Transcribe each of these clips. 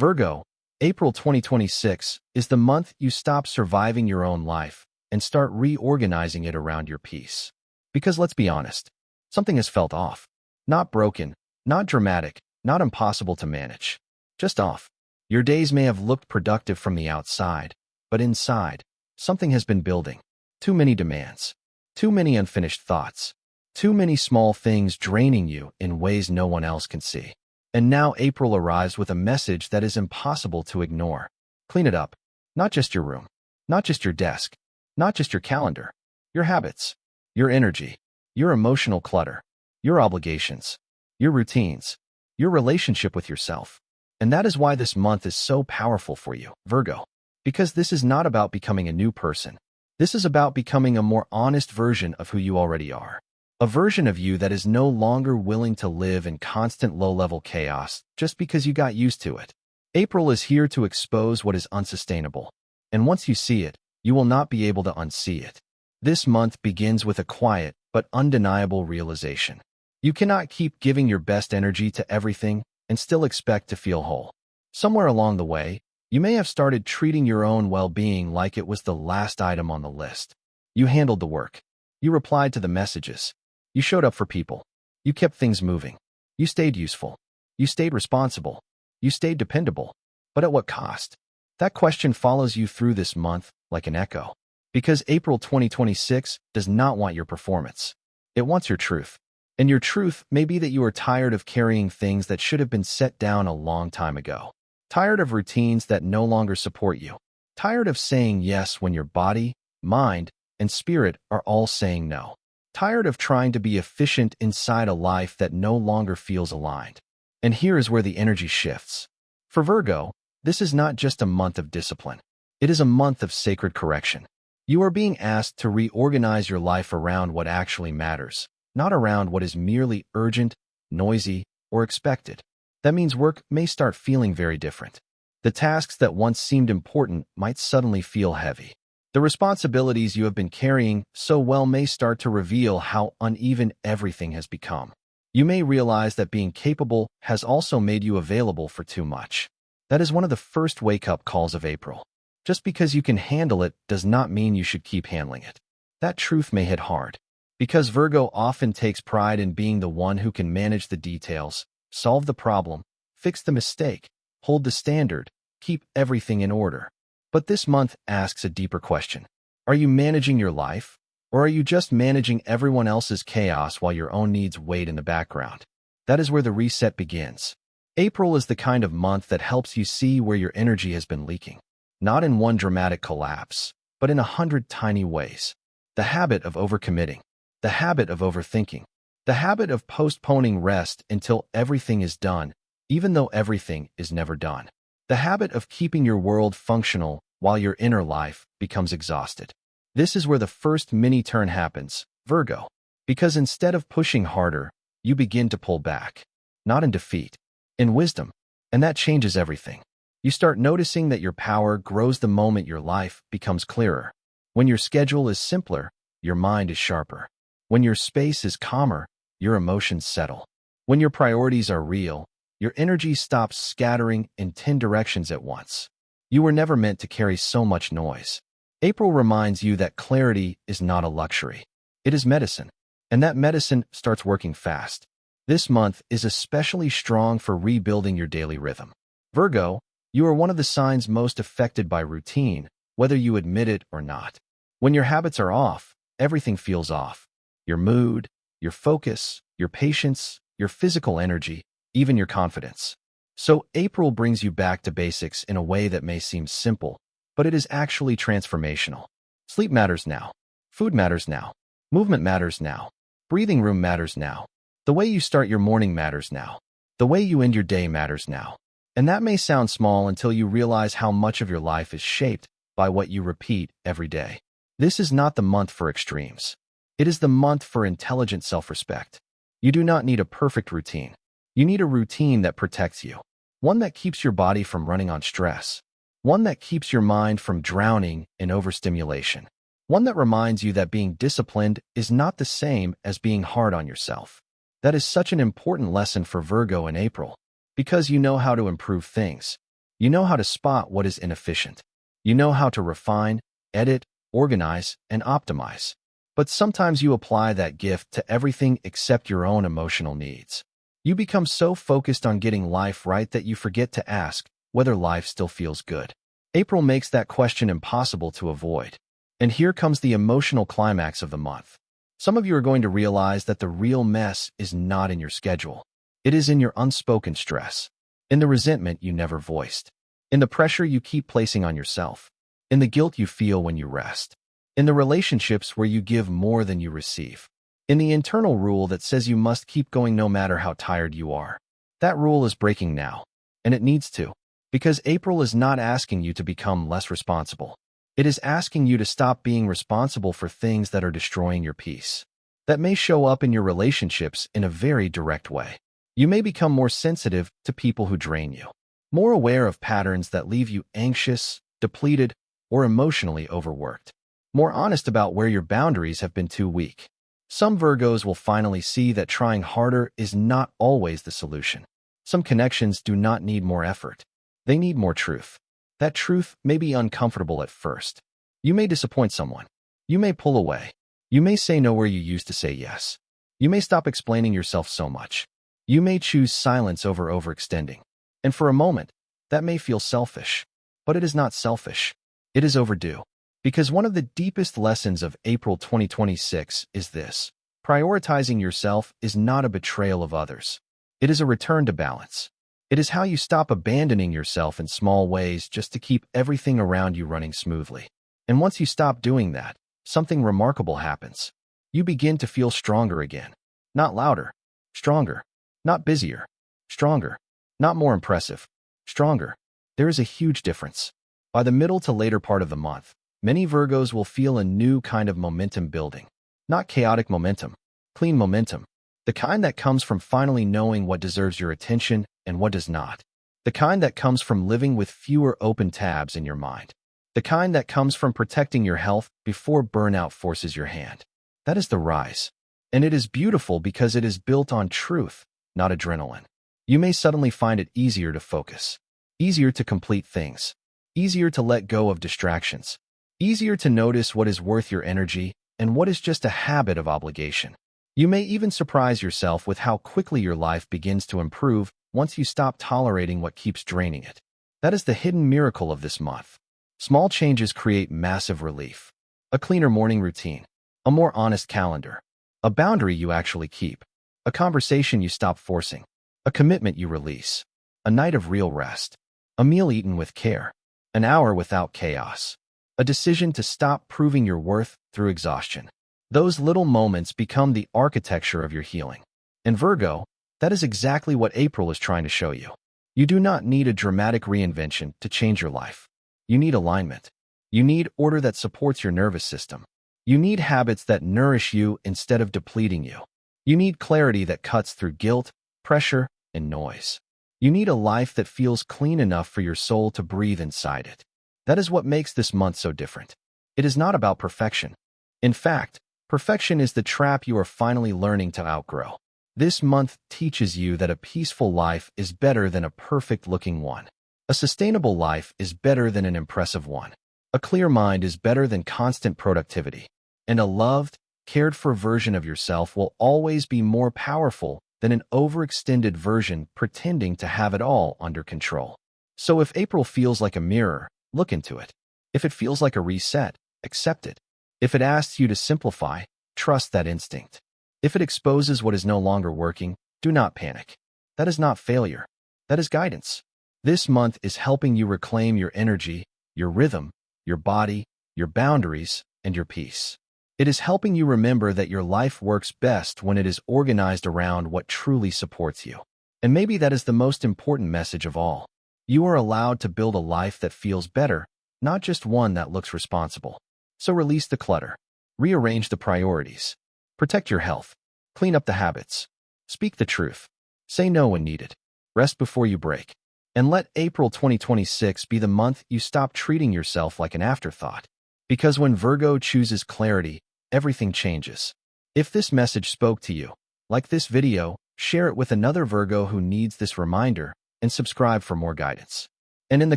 Virgo, April 2026 is the month you stop surviving your own life and start reorganizing it around your peace. Because let's be honest, something has felt off. Not broken, not dramatic, not impossible to manage. Just off. Your days may have looked productive from the outside, but inside, something has been building. Too many demands. Too many unfinished thoughts. Too many small things draining you in ways no one else can see. And now April arrives with a message that is impossible to ignore. Clean it up. Not just your room. Not just your desk. Not just your calendar. Your habits. Your energy. Your emotional clutter. Your obligations. Your routines. Your relationship with yourself. And that is why this month is so powerful for you, Virgo. Because this is not about becoming a new person. This is about becoming a more honest version of who you already are. A version of you that is no longer willing to live in constant low-level chaos just because you got used to it. April is here to expose what is unsustainable. And once you see it, you will not be able to unsee it. This month begins with a quiet but undeniable realization. You cannot keep giving your best energy to everything and still expect to feel whole. Somewhere along the way, you may have started treating your own well-being like it was the last item on the list. You handled the work. You replied to the messages. You showed up for people. You kept things moving. You stayed useful. You stayed responsible. You stayed dependable. But at what cost? That question follows you through this month like an echo. Because April 2026 does not want your performance. It wants your truth. And your truth may be that you are tired of carrying things that should have been set down a long time ago. Tired of routines that no longer support you. Tired of saying yes when your body, mind, and spirit are all saying no. Tired of trying to be efficient inside a life that no longer feels aligned. And here is where the energy shifts. For Virgo, this is not just a month of discipline. It is a month of sacred correction. You are being asked to reorganize your life around what actually matters, not around what is merely urgent, noisy, or expected. That means work may start feeling very different. The tasks that once seemed important might suddenly feel heavy. The responsibilities you have been carrying so well may start to reveal how uneven everything has become. You may realize that being capable has also made you available for too much. That is one of the first wake-up calls of April. Just because you can handle it does not mean you should keep handling it. That truth may hit hard. Because Virgo often takes pride in being the one who can manage the details, solve the problem, fix the mistake, hold the standard, keep everything in order. But this month asks a deeper question. Are you managing your life, or are you just managing everyone else's chaos while your own needs wait in the background? That is where the reset begins. April is the kind of month that helps you see where your energy has been leaking. Not in one dramatic collapse, but in 100 tiny ways. The habit of overcommitting. The habit of overthinking. The habit of postponing rest until everything is done, even though everything is never done. The habit of keeping your world functional while your inner life becomes exhausted. This is where the first mini-turn happens, Virgo. Because instead of pushing harder, you begin to pull back. Not in defeat, in wisdom. And that changes everything. You start noticing that your power grows the moment your life becomes clearer. When your schedule is simpler, your mind is sharper. When your space is calmer, your emotions settle. When your priorities are real, your energy stops scattering in 10 directions at once. You were never meant to carry so much noise. April reminds you that clarity is not a luxury. It is medicine. And that medicine starts working fast. This month is especially strong for rebuilding your daily rhythm. Virgo, you are one of the signs most affected by routine, whether you admit it or not. When your habits are off, everything feels off. Your mood, your focus, your patience, your physical energy, even your confidence. So April brings you back to basics in a way that may seem simple, but it is actually transformational. Sleep matters now. Food matters now. Movement matters now. Breathing room matters now. The way you start your morning matters now. The way you end your day matters now. And that may sound small until you realize how much of your life is shaped by what you repeat every day. This is not the month for extremes. It is the month for intelligent self-respect. You do not need a perfect routine. You need a routine that protects you. One that keeps your body from running on stress. One that keeps your mind from drowning in overstimulation. One that reminds you that being disciplined is not the same as being hard on yourself. That is such an important lesson for Virgo in April. Because you know how to improve things. You know how to spot what is inefficient. You know how to refine, edit, organize, and optimize. But sometimes you apply that gift to everything except your own emotional needs. You become so focused on getting life right that you forget to ask whether life still feels good. April makes that question impossible to avoid. And here comes the emotional climax of the month. Some of you are going to realize that the real mess is not in your schedule. It is in your unspoken stress, in the resentment you never voiced, in the pressure you keep placing on yourself, in the guilt you feel when you rest, in the relationships where you give more than you receive, in the internal rule that says you must keep going no matter how tired you are. That rule is breaking now, and it needs to, because April is not asking you to become less responsible. It is asking you to stop being responsible for things that are destroying your peace. That may show up in your relationships in a very direct way. You may become more sensitive to people who drain you, more aware of patterns that leave you anxious, depleted, or emotionally overworked, more honest about where your boundaries have been too weak. Some Virgos will finally see that trying harder is not always the solution. Some connections do not need more effort. They need more truth. That truth may be uncomfortable at first. You may disappoint someone. You may pull away. You may say no where you used to say yes. You may stop explaining yourself so much. You may choose silence over overextending. And for a moment, that may feel selfish. But it is not selfish. It is overdue. Because one of the deepest lessons of April 2026 is this: prioritizing yourself is not a betrayal of others. It is a return to balance. It is how you stop abandoning yourself in small ways just to keep everything around you running smoothly. And once you stop doing that, something remarkable happens. You begin to feel stronger again. Not louder, stronger. Not busier, stronger. Not more impressive, stronger. There is a huge difference. By the middle to later part of the month, many Virgos will feel a new kind of momentum building. Not chaotic momentum, clean momentum. The kind that comes from finally knowing what deserves your attention and what does not. The kind that comes from living with fewer open tabs in your mind. The kind that comes from protecting your health before burnout forces your hand. That is the rise. And it is beautiful because it is built on truth, not adrenaline. You may suddenly find it easier to focus, easier to complete things, easier to let go of distractions, easier to notice what is worth your energy and what is just a habit of obligation. You may even surprise yourself with how quickly your life begins to improve once you stop tolerating what keeps draining it. That is the hidden miracle of this month. Small changes create massive relief. A cleaner morning routine, a more honest calendar, a boundary you actually keep, a conversation you stop forcing, a commitment you release, a night of real rest, a meal eaten with care, an hour without chaos, a decision to stop proving your worth through exhaustion. Those little moments become the architecture of your healing. And Virgo, that is exactly what April is trying to show you. You do not need a dramatic reinvention to change your life. You need alignment. You need order that supports your nervous system. You need habits that nourish you instead of depleting you. You need clarity that cuts through guilt, pressure, and noise. You need a life that feels clean enough for your soul to breathe inside it. That is what makes this month so different. It is not about perfection. In fact, perfection is the trap you are finally learning to outgrow. This month teaches you that a peaceful life is better than a perfect-looking one. A sustainable life is better than an impressive one. A clear mind is better than constant productivity. And a loved, cared-for version of yourself will always be more powerful than an overextended version pretending to have it all under control. So if April feels like a mirror, look into it. If it feels like a reset, accept it. If it asks you to simplify, trust that instinct. If it exposes what is no longer working, do not panic. That is not failure. That is guidance. This month is helping you reclaim your energy, your rhythm, your body, your boundaries, and your peace. It is helping you remember that your life works best when it is organized around what truly supports you. And maybe that is the most important message of all. You are allowed to build a life that feels better, not just one that looks responsible. So release the clutter. Rearrange the priorities. Protect your health. Clean up the habits. Speak the truth. Say no when needed. Rest before you break. And let April 2026 be the month you stop treating yourself like an afterthought. Because when Virgo chooses clarity, everything changes. If this message spoke to you, like this video, share it with another Virgo who needs this reminder, and subscribe for more guidance. And in the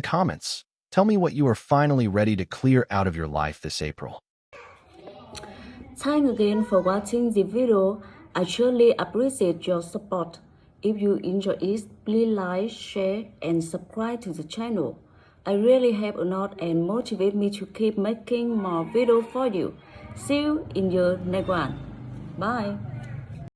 comments, tell me what you are finally ready to clear out of your life this April. Thanks again for watching the video. I truly appreciate your support. If you enjoy it, please like, share, and subscribe to the channel. I really help a lot and motivate me to keep making more videos for you. See you in your next one. Bye.